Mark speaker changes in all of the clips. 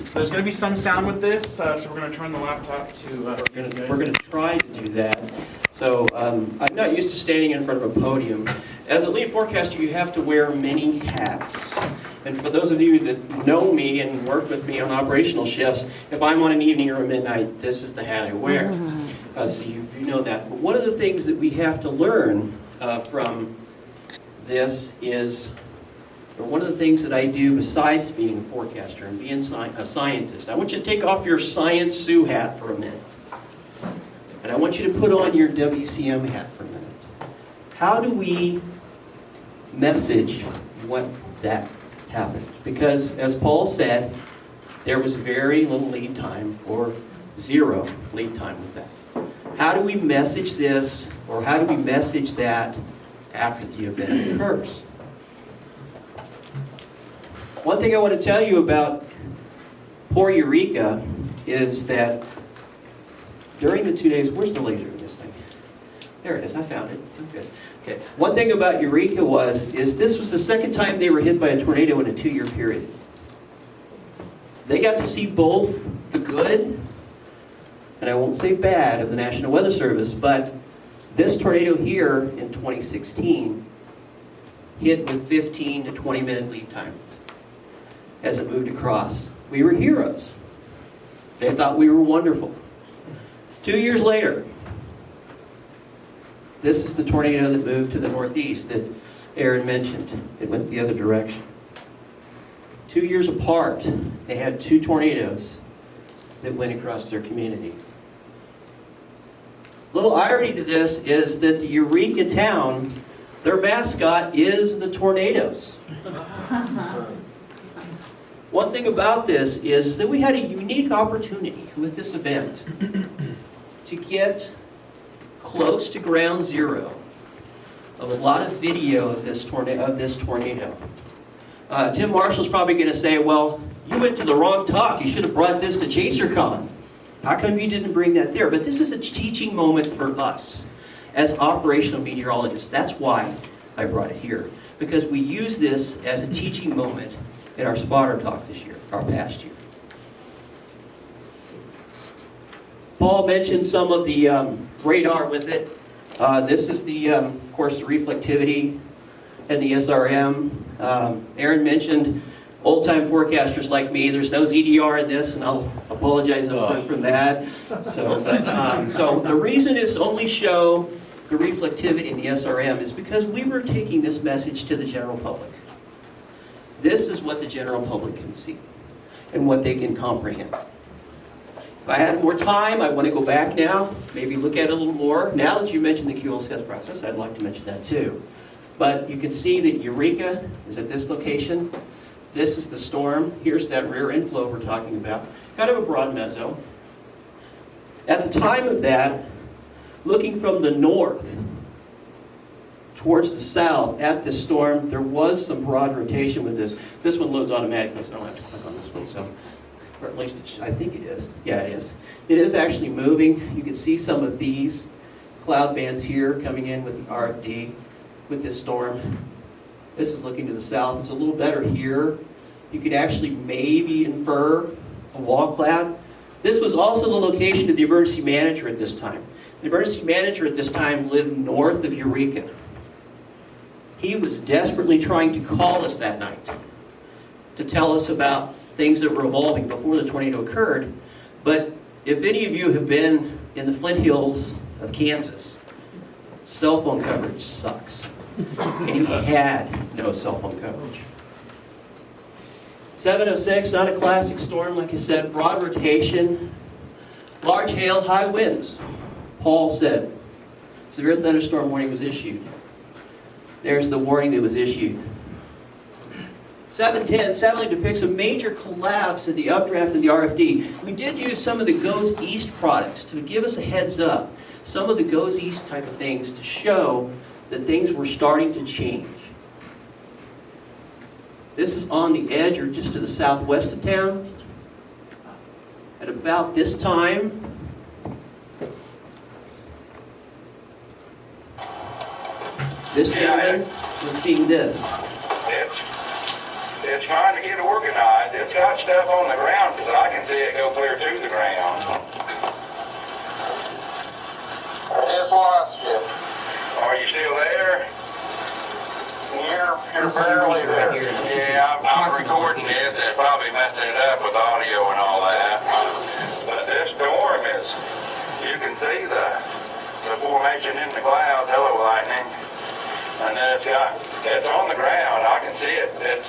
Speaker 1: So there's going to be some sound with this, so we're going to turn the laptop to...
Speaker 2: We're going to try to do that. So I'm not used to standing in front of a podium. As a lead forecaster, you have to wear many hats. And for those of you that know me and work with me on operational shifts, if I'm on an evening or a midnight, this is the hat I wear. So you know that. But one of the things that we have to learn from this is, or one of the things that I do besides being a forecaster and being a scientist, I want you to take off your Science Sue hat for a minute. And I want you to put on your WCM hat for a minute. How do we message what that happened? Because, as Paul said, there was very little lead time, or zero lead time with that. How do we message this, or how do we message that after the event occurs? One thing I want to tell you about poor Eureka is that during the 2 days, where's the laser in this thing? There it is, I found it. Good. Okay. One thing about Eureka is this was the second time they were hit by a tornado in a 2-year period. They got to see both the good, and I won't say bad, of the National Weather Service, but this tornado here in 2016 hit with 15 to 20 minute lead time as it moved across. We were heroes. They thought we were wonderful. 2 years later, this is the tornado that moved to the northeast that Aaron mentioned. It went the other direction. 2 years apart, they had 2 tornadoes that went across their community. Little irony to this is that the Eureka town, their mascot is the tornadoes. One thing about this is that we had a unique opportunity with this event to get close to ground zero of a lot of video of this tornado. Tim Marshall's probably going to say, well, you went to the wrong talk. You should have brought this to ChaserCon. How come you didn't bring that there? But this is a teaching moment for us as operational meteorologists. That's why I brought it here. Because we use this as a teaching moment in our spotter talk this year, our past year. Paul mentioned some of the radar with it. This is the, of course, the reflectivity and the SRM. Aaron mentioned old-time forecasters like me. There's no ZDR in this, and I'll apologize upfront from that. So the reason it's only show the reflectivity and the SRM is because we were taking this message to the general public. This is what the general public can see and what they can comprehend. If I had more time, I want to go back now, maybe look at it a little more. Now that you mentioned the QLCS process, I'd like to mention that too. But you can see that Eureka is at this location. This is the storm. Here's that rear inflow we're talking about. Kind of a broad meso. At the time of that, looking from the north towards the south at this storm, there was some broad rotation with this. This one loads automatically, so I don't have to click on this one. So, or at least I think it is. Yeah, it is. It is actually moving. You can see some of these cloud bands here coming in with the RFD with this storm. This is looking to the south. It's a little better here. You could actually maybe infer a wall cloud. This was also the location of the emergency manager at this time. The emergency manager at this time lived north of Eureka. He was desperately trying to call us that night to tell us about things that were evolving before the tornado occurred. But if any of you have been in the Flint Hills of Kansas, cell phone coverage sucks. And he had no cell phone coverage. 706, not a classic storm, like I said, broad rotation, large hail, high winds. Paul said, severe thunderstorm warning was issued. There's the warning that was issued. 710 sadly depicts a major collapse in the updraft and the RFD. We did use some of the Goes East products to give us a heads up. Some of the Goes East type of things to show that things were starting to change. This is on the edge or just to the southwest of town. At about this time, this gentleman was seeing this.
Speaker 3: It's trying to get organized. It's got stuff on the ground because I see it go clear to the ground.
Speaker 4: I just lost you.
Speaker 3: Are you still there?
Speaker 4: You're barely there.
Speaker 3: Yeah, I'm recording this. It's probably messing it up with audio and all that. But this storm is, you can see the formation in the clouds, hello lightning. And then it's on the ground. I can see it. It's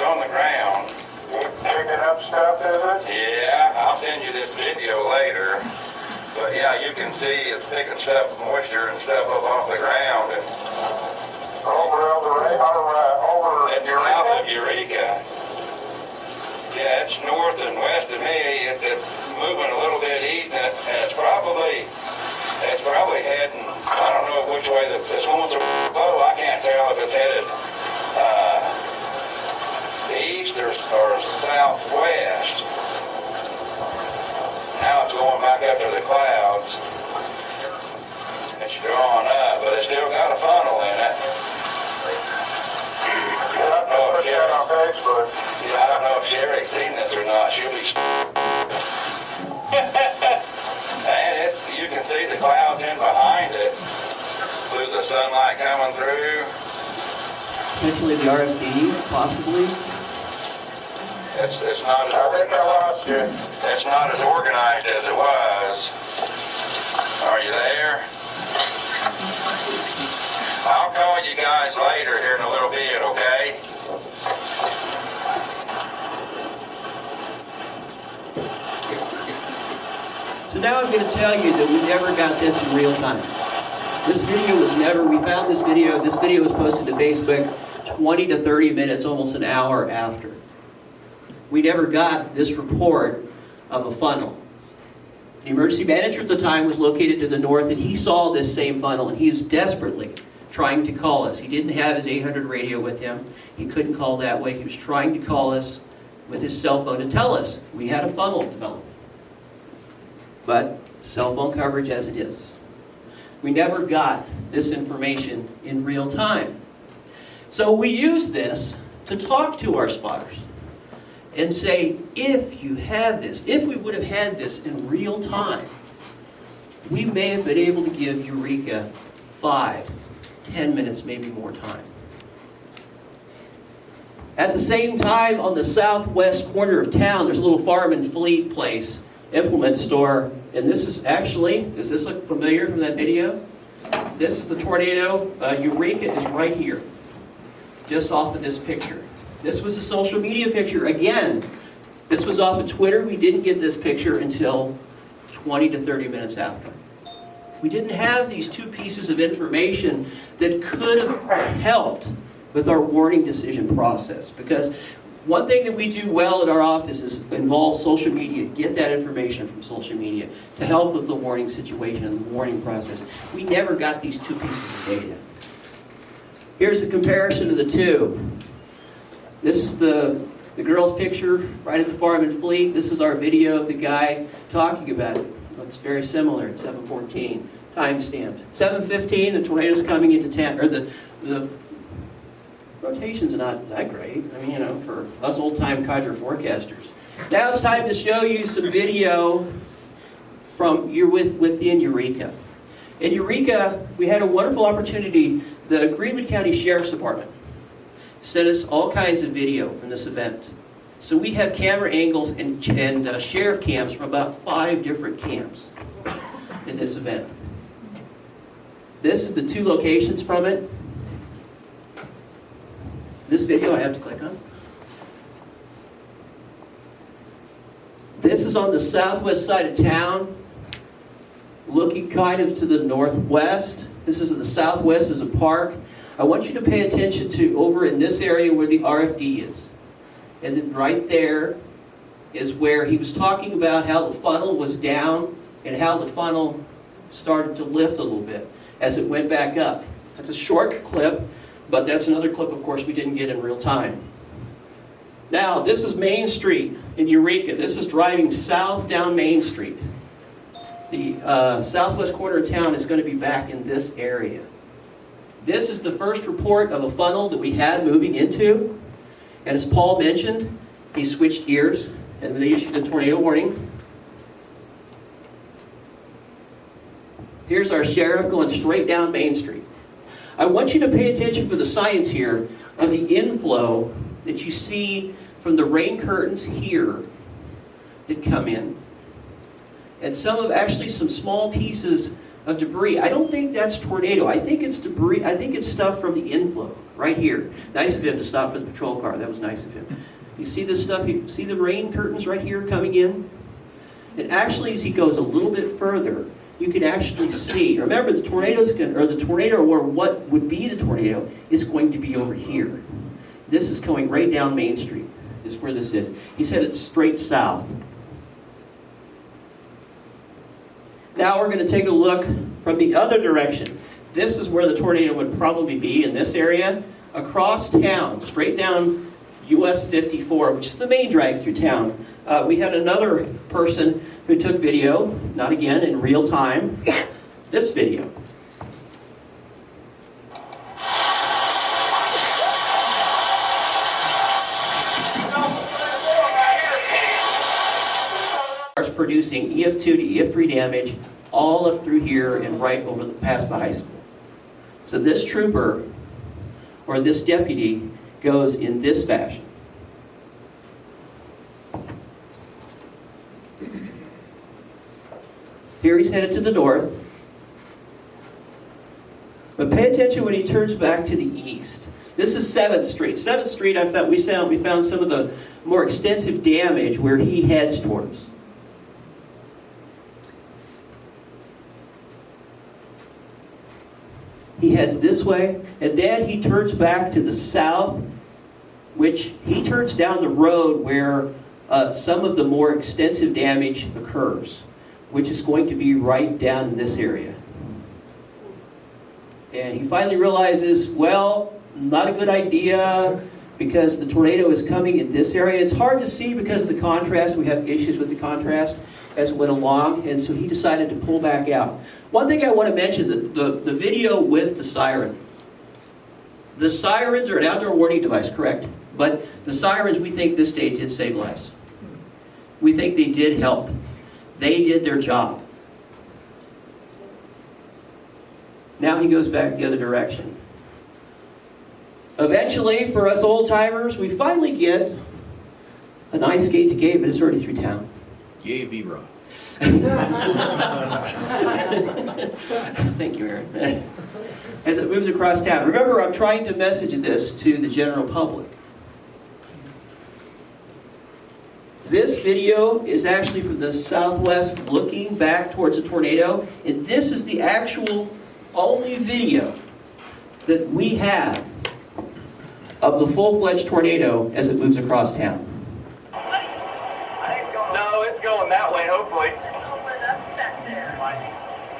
Speaker 3: on the ground.
Speaker 4: Picking up stuff, is it?
Speaker 3: Yeah, I'll send you this video later. But yeah, you can see it's picking stuff, moisture and stuff up off the ground. And
Speaker 4: Over
Speaker 3: it's south of Eureka. Yeah, it's north and west of me. It's moving a little bit east, and it's probably heading. I don't know which way this one's a bow. I can't tell if it's headed east or southwest. Now it's going back up to the clouds. It's drawing up, but it's still got a funnel in it.
Speaker 4: Put that on Facebook.
Speaker 3: Yeah, I don't know if Sherry's seen this or not. She'll be. And you can see the clouds in behind it. Through the sunlight coming through.
Speaker 2: Potentially the RFD, possibly.
Speaker 3: It's not as
Speaker 4: I think I lost you.
Speaker 3: It's not as organized as it was. Are you there? I'll call you guys later here in a little bit, okay?
Speaker 2: So now I'm going to tell you that we never got this in real time. This video was we found this video was posted to Facebook 20 to 30 minutes, almost an hour after. We never got this report of a funnel. The emergency manager at the time was located to the north, and he saw this same funnel, and he was desperately trying to call us. He didn't have his 800 radio with him. He couldn't call that way. He was trying to call us with his cell phone to tell us we had a funnel developed. But cell phone coverage as it is. We never got this information in real time. So we use this to talk to our spotters and say, if you have this, if we would have had this in real time, we may have been able to give Eureka 5, 10 minutes, maybe more time. At the same time, on the southwest corner of town, there's a little Farm and Fleet place, implement store, and this is actually, does this look familiar from that video? This is the tornado. Eureka is right here, just off of this picture. This was a social media picture. Again, this was off of Twitter. We didn't get this picture until 20 to 30 minutes after. We didn't have these two pieces of information that could have helped with our warning decision process. Because one thing that we do well at our office is involve social media, get that information from social media to help with the warning situation and the warning process. We never got these two pieces of data. Here's a comparison of the two. This is the girl's picture right at the Farm and Fleet. This is our video of the guy talking about it. It's very similar at 7:14, time stamped. 7:15, the tornado's coming into town, or the rotation's not that great. I mean, you know, for us old-time Cadre forecasters. Now it's time to show you some video from within Eureka. In Eureka, we had a wonderful opportunity. The Greenwood County Sheriff's Department sent us all kinds of video from this event. So we have camera angles and sheriff cams from about 5 different cams in this event. This is the 2 locations from it. This video I have to click on. This is on the southwest side of town, looking kind of to the northwest. This is in the southwest is a park. I want you to pay attention to over in this area where the RFD is. And then right there is where he was talking about how the funnel was down and how the funnel started to lift a little bit as it went back up. That's a short clip, but that's another clip, of course, we didn't get in real time. Now, this is Main Street in Eureka. This is driving south down Main Street. The southwest corner of town is going to be back in this area. This is the first report of a funnel that we had moving into. And as Paul mentioned, he switched gears. and they issued a tornado warning. Here's our sheriff going straight down Main Street. I want you to pay attention for the science here of the inflow that you see from the rain curtains here that come in. And actually some small pieces of debris. I don't think that's tornado. I think it's debris. I think it's stuff from the inflow right here. Nice of him to stop for the patrol car. That was nice of him. You see this stuff? You see the rain curtains right here coming in? And actually, as he goes a little bit further, you can actually see. Remember, the tornado, or what would be the tornado, is going to be over here. This is going right down Main Street. Is where this is. He's headed straight south. Now we're going to take a look from the other direction. This is where the tornado would probably be, in this area, across town, straight down US 54, which is the main drag through town. We had another person who took video, not again in real time, this video. Producing EF2 to EF3 damage all up through here and right over past the high school. So this trooper, or this deputy, goes in this fashion. Here he's headed to the north. But pay attention when he turns back to the east. This is 7th Street. 7th Street, we found some of the more extensive damage where he heads towards. He heads this way, and then he turns back to the south, which he turns down the road where some of the more extensive damage occurs, which is going to be right down in this area. And he finally realizes, well, not a good idea, because the tornado is coming in this area. It's hard to see because of the contrast. We have issues with the contrast as it went along, and so he decided to pull back out. One thing I want to mention, the video with the siren. The sirens are an outdoor warning device, correct? But the sirens, we think this day did save lives. We think they did help. They did their job. Now he goes back the other direction. Eventually, for us old-timers, we finally get a nice gate to gate, but it's already through town.
Speaker 5: Yay, V-Rod.
Speaker 2: Thank you, Aaron. As it moves across town. Remember, I'm trying to message this to the general public. This video is actually from the southwest looking back towards a tornado, and this is the actual only video that we have of the full-fledged tornado as it moves across town.
Speaker 6: No, it's going that way, hopefully.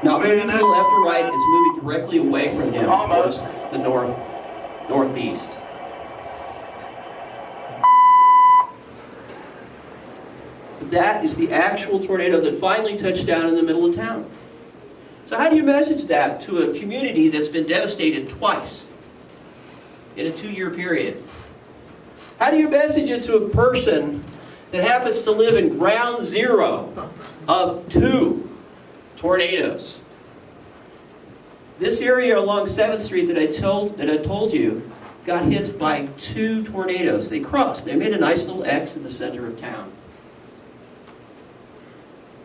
Speaker 2: Not moving to the left or right, it's moving directly away from him towards the northeast. That is the actual tornado that finally touched down in the middle of town. So how do you message that to a community that's been devastated twice in a 2-year period? How do you message it to a person that happens to live in ground zero of 2 tornadoes? This area along 7th Street that I told you got hit by 2 tornadoes. They crossed. They made a nice little X in the center of town.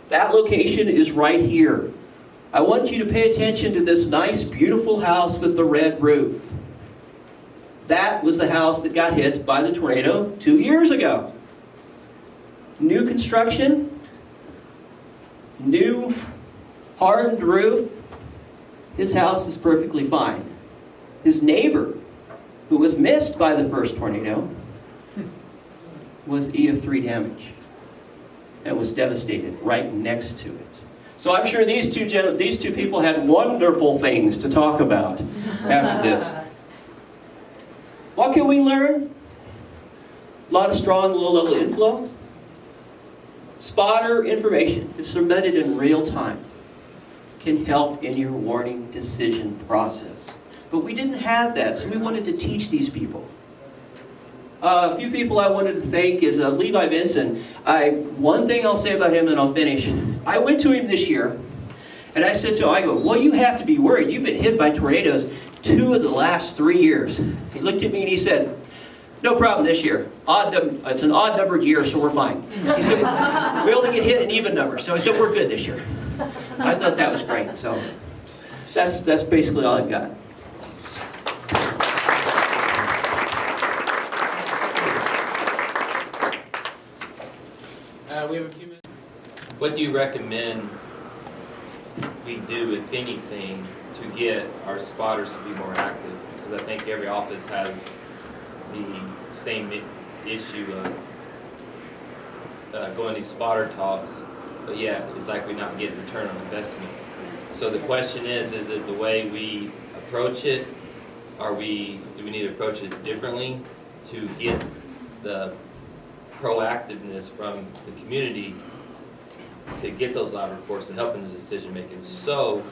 Speaker 2: That location is right here. I want you to pay attention to this nice, beautiful house with the red roof. That was the house that got hit by the tornado 2 years ago. New construction, new hardened roof. His house is perfectly fine. His neighbor, who was missed by the first tornado, was EF3 damage and was devastated right next to it. So I'm sure these two people had wonderful things to talk about after this. What can we learn? A lot of strong low-level inflow. Spotter information, if submitted in real time, can help in your warning decision process. But we didn't have that, so we wanted to teach these people. A few people I wanted to thank is Levi Vinson. One thing I'll say about him and I'll finish. I went to him this year and I said to him, I go, well, you have to be worried. You've been hit by tornadoes 2 of the last 3 years. He looked at me and he said, no problem this year. It's an odd numbered year, so we're fine. He said, we only get hit in even numbers. So he said, we're good this year. I thought that was great. So that's basically all I've got.
Speaker 1: We have a few minutes.
Speaker 5: What do you recommend we do, if anything, to get our spotters to be more active? Because I think every office has the same issue of going to these spotter talks, but yeah, it's like we're not getting return on investment. So the question is it the way we approach it? Do we need to approach it differently to get the proactiveness from the community to get those live reports and help in the decision making? So,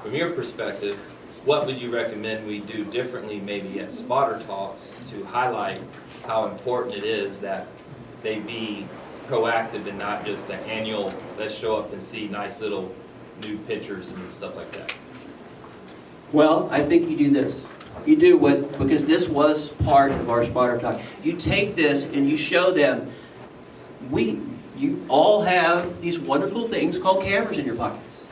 Speaker 5: from your perspective, what would you recommend we do differently maybe at spotter talks to highlight how important it is that they be proactive and not just an annual, let's show up and see nice little new pictures and stuff like that?
Speaker 2: Well, I think you do this. You do what, because this was part of our spotter talk. You take this and you show them, you all have these wonderful things called cameras in your pockets.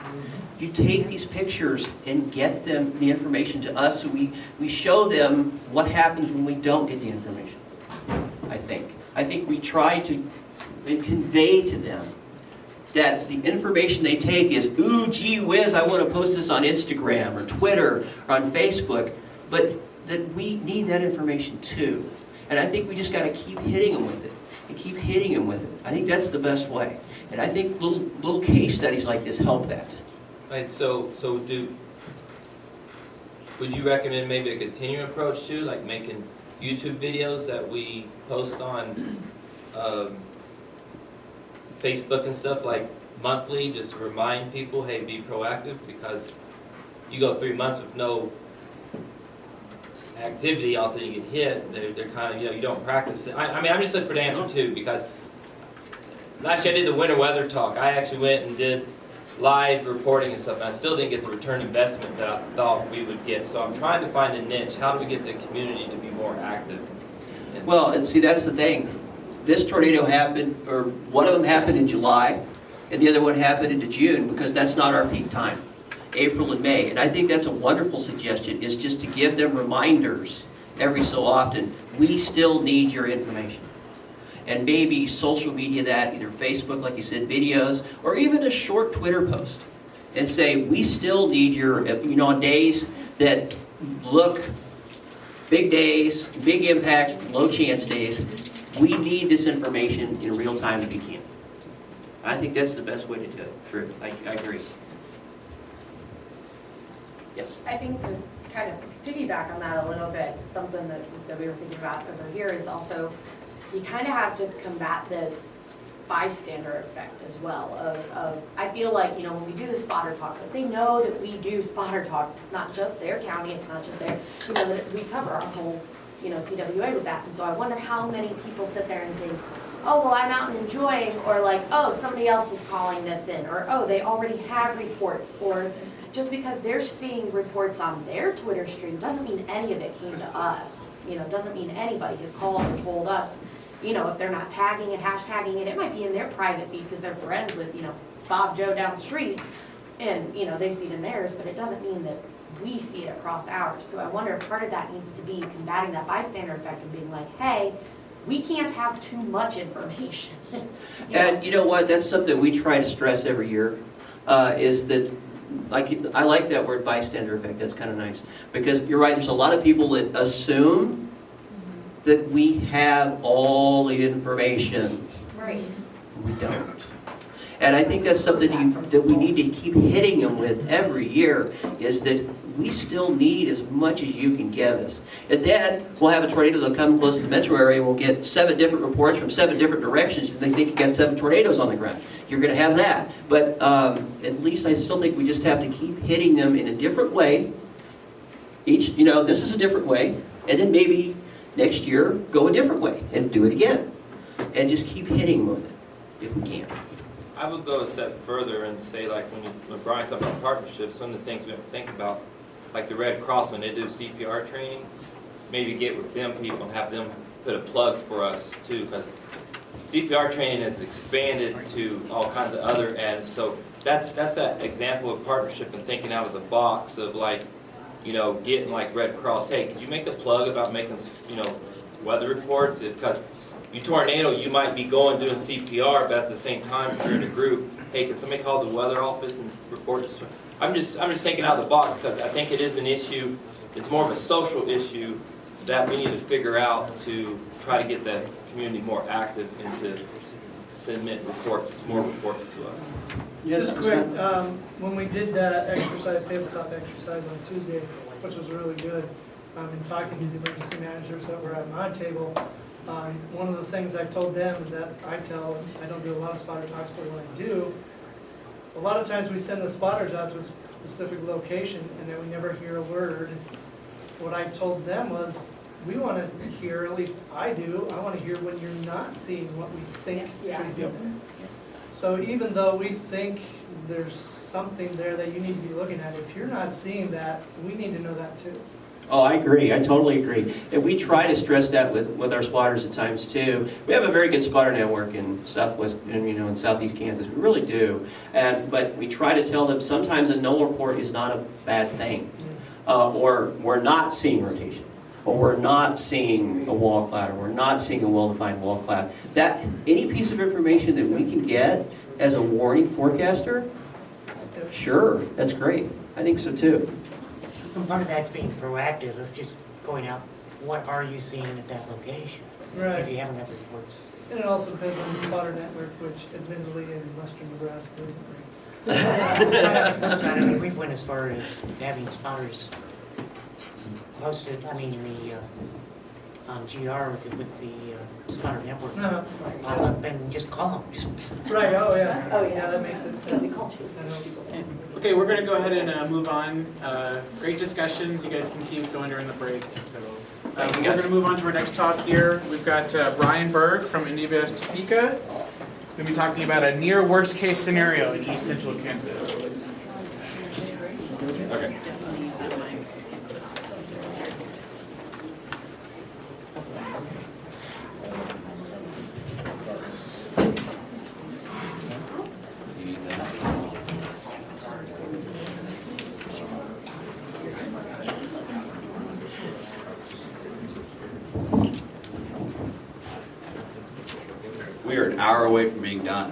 Speaker 2: You take these pictures and get them the information to us, so we show them what happens when we don't get the information, I think. I think we try to convey to them that the information they take is, ooh, gee whiz, I want to post this on Instagram or Twitter or on Facebook, but that we need that information too. And I think we just got to keep hitting them with it and keep hitting them with it. I think that's the best way. And I think little case studies like this help that.
Speaker 5: Right, so would you recommend maybe a continuing approach too, like making YouTube videos that we post on Facebook and stuff, like monthly, just to remind people, hey, be proactive, because you go 3 months with no activity, all of a sudden you get hit, they're kind of, you don't practice it. I mean, I'm just looking for the answer too, because last year I did the winter weather talk. I actually went and did live reporting and stuff, and I still didn't get the return investment that I thought we would get. So I'm trying to find a niche. How do we get the community to be more active?
Speaker 2: Well, and see, that's the thing. This tornado happened, or one of them happened in July, and the other one happened into June, because that's not our peak time, April and May. And I think that's a wonderful suggestion, is just to give them reminders every so often. We still need your information. And maybe social media that, either Facebook, like you said, videos, or even a short Twitter post. And say, we still need your, on days that look, big days, big impact, low chance days, we need this information in real time if you can. I think that's the best way to do it. True, I agree. Yes?
Speaker 7: I think to kind of piggyback on that a little bit, something that we were thinking about over here is also, you kind of have to combat this bystander effect as well of I feel like, when we do the spotter talks, if they know that we do spotter talks, it's not just their county, it's not just their, that we cover our whole, CWA with that. And so I wonder how many people sit there and think, oh, well, I'm out and enjoying, or like, oh, somebody else is calling this in, or oh, they already have reports, or just because they're seeing reports on their Twitter stream doesn't mean any of it came to us. Doesn't mean anybody has called or told us. If they're not tagging it, hashtagging it, it might be in their private feed because they're friends with, Bob Joe down the street, and, they see it in theirs, but it doesn't mean that we see it across ours. So I wonder if part of that needs to be combating that bystander effect and being like, hey, we can't have too much information.
Speaker 2: And you know what, that's something we try to stress every year, is that, I like that word bystander effect, that's kind of nice. Because you're right, there's a lot of people that assume that we have all the information.
Speaker 7: Right.
Speaker 2: We don't. And I think that's something that we need to keep hitting them with every year, is that we still need as much as you can give us. And then we'll have a tornado that'll come close to the metro area, and we'll get 7 different reports from 7 different directions, and they think you got 7 tornadoes on the ground. You're going to have that. But at least I still think we just have to keep hitting them in a different way. This is a different way. And then maybe Next year, go a different way and do it again. And just keep hitting with it if we can.
Speaker 5: I would go a step further and say, like, when Brian talked about partnerships, some of the things we have to think about, like the Red Cross, when they do CPR training, maybe get with them people and have them put a plug for us too, because CPR training has expanded to all kinds of other ends. So that's that example of partnership and thinking out of the box of, like, you know, getting like Red Cross, hey, could you make a plug about making, you know, weather reports? Because you tornado, you might be going doing CPR, but at the same time, if you're in a group, hey, can somebody call the weather office and report this? I'm just thinking out of the box, because I think it is an issue. It's more of a social issue that we need to figure out to try to get the community more active and to submit reports, more reports to us.
Speaker 2: Yes,
Speaker 8: Just quick, when we did that exercise, tabletop exercise on Tuesday, which was really good, in talking to the emergency managers that were at my table, one of the things I told them that I don't do a lot of spotter talks, but when I do, a lot of times we send the spotters out to a specific location and then we never hear a word. What I told them was, we want to hear, at least I do, I want to hear when you're not seeing what we think should be there. So even though we think there's something there that you need to be looking at, if you're not seeing that, we need to know that too.
Speaker 2: Oh, I agree. I totally agree. And we try to stress that with our spotters at times too. We have a very good spotter network in Southwest, in Southeast Kansas. We really do. But we try to tell them sometimes a null report is not a bad thing. Or we're not seeing rotation. Or we're not seeing a wall cloud, or we're not seeing a well-defined wall cloud. That, any piece of information that we can get as a warning forecaster, sure, that's great. I think so too.
Speaker 9: And part of that's being proactive of just going out, what are you seeing at that location? If
Speaker 8: Right.
Speaker 9: you haven't had the reports.
Speaker 8: And it also depends on the spotter network, which admittedly in western Nebraska isn't great.
Speaker 9: On the flip side, I mean, we went as far as having spotters posted, I mean, on GR with the spotter network.
Speaker 8: No.
Speaker 9: Pop up and just call them, just.
Speaker 8: Right, oh yeah.
Speaker 7: Oh, yeah.
Speaker 8: Yeah, that makes it.
Speaker 7: That'd be called chasers.
Speaker 8: I know.
Speaker 1: Okay, we're going to go ahead and move on. Great discussions. You guys can keep going during the break. So we're going to move on to our next talk here. We've got Brian Berg from Indiavest Topeka. He's going to be talking about a near worst case scenario in East Central Kansas.
Speaker 5: Okay.
Speaker 10: We are an hour away from being done.